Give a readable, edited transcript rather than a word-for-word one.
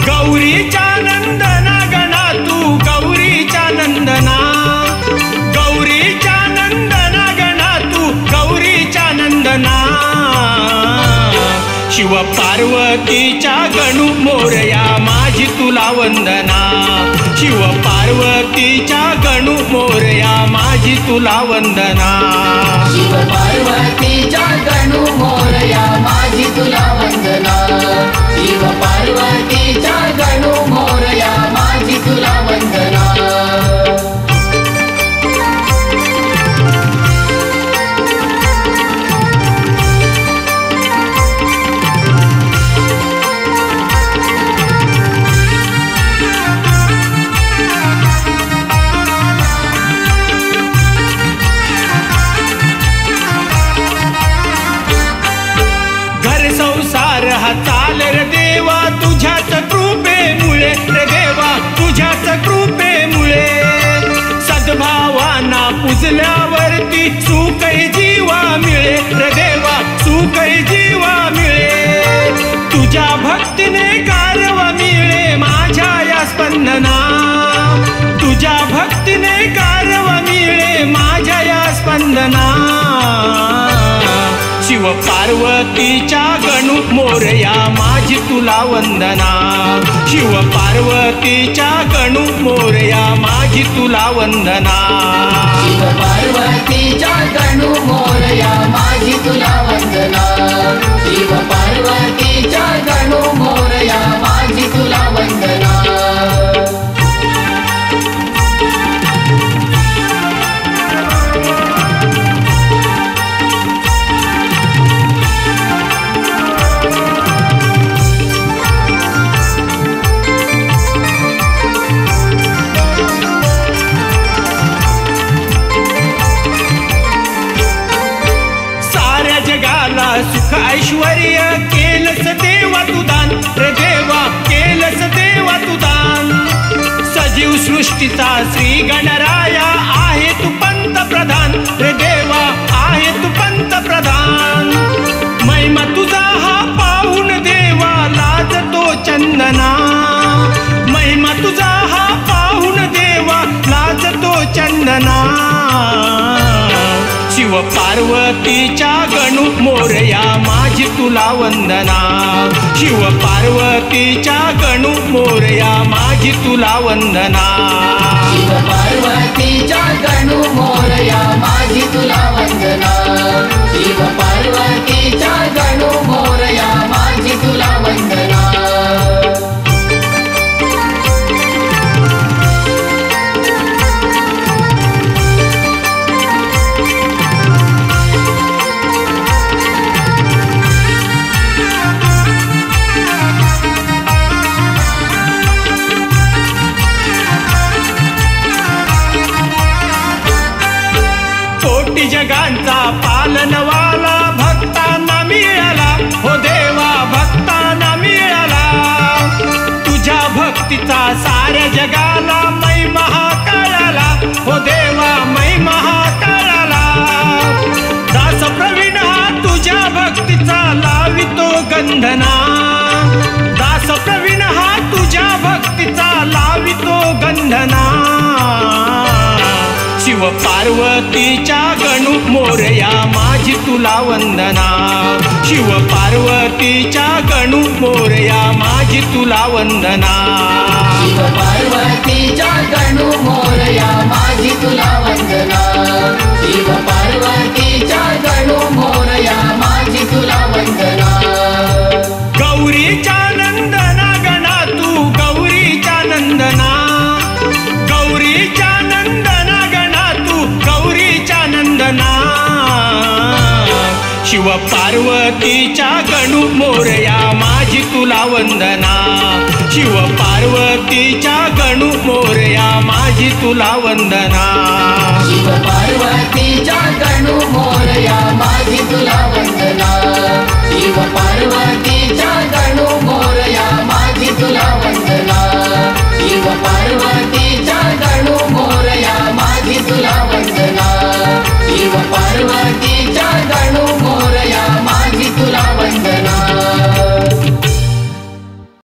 गौरीच्या नंदना गणा तू गौरीच्या नंदना, गौरीच्या नंदना गणा तू गौरीच्या नंदना, शिव पार्वतीच्या गणू मोरया माझी तुला वंदना, शिव पार्वतीच्या गणू मोरया माझी तुला वंदना, शिव पार्वतीच्या गणू मोरया माझी तुला वंदना, शिव पार्वतीच्या गणू मोरया माझी तुला वंदना। संसार हा चाल रे देवा तुझ्याच कृपेमुळे, रे देवा तुझ्याच कृपेमुळे, सद्भावाना पुजल्यावरती सुखही जीवा मिळे, रे देवा सुखही जीवा मिळे, तुझ्या भक्तीने गारवा मिळे माझ्या या स्पंदना, तुझ्या भक्तीने गारवा मिळे माझ्या या स्पंदना, शिव पार्वतीच्या गणू मोरया माझी तुला वंदना, शिव पार्वतीच्या गणू मोरया माझी तुला वंदना, शिव पार्वतीच्या गणू मोरया माझी तुला वंदना, शिव पार्वतीच्या गणू मोरया माझी तुला वंदना। सुख ऐश्वर्य केलस देवा तू दान, रे देवा केलस देवा तू दान, सजीव सृष्टीचा श्री गणराया आहे तू पंतप्रधान, रे देवा आहे तू पंतप्रधान, महिमा तुझा हा पाहून देवा लाजतो चंदना, महिमा तुझा हा पाहून देवा लाजतो चंदना, शिव पार्वतीच्या गणू मोरया माझी तुला वंदना, शिव पार्वतीच्या गणू मोरया माझी तुला वंदना, शिव पार्वतीच्या गणू मोरया माझी तुला वंदना, शिव पार्वतीच्या गणू मोरया माझी तुला वंदना। जगांचा पालनवाला भक्तांना मिळाला, हो देवा भक्तांना मिळाला, तुझ्या भक्तीचा साऱ्या जगाला महिमा कळाला, हो देवा महिमा कळाला, दास प्रवीण हा तुझ्या भक्तीचा लावितो गंधना, दास प्रवीण हा तुझ्या भक्तीचा लावितो गंधना, शिव पार्वतीच्या गणू मोरया माझी तुला वंदना, शिव पार्वतीच्या गणू मोरया माझी तुला वंदना, शिव पार्वतीच्या गणू मोरया माझी तुला वंदना, शिव पार्वतीच्या गणू मोरया माझी तुला वंदना। गौरीच्या नंदना गणा तू गौरीच्या नंदना, गौरीच्या नंदना गणा तू गौरीच्या नंदना, शिव पार्वतीच्या गणू मोरया माझी तुला वंदना, शिव पार्वतीच्या गणू गणू मोरया माझी तुला वंदना शिव पार्वतीच्या गणू मोरया माझी तुला वंदना शिव पार्वतीच्या गणू मोरया माझी तुला वंदना शिव पार्वतीच्या गणू मोरया माझी तुला वंदना शिव पार्वती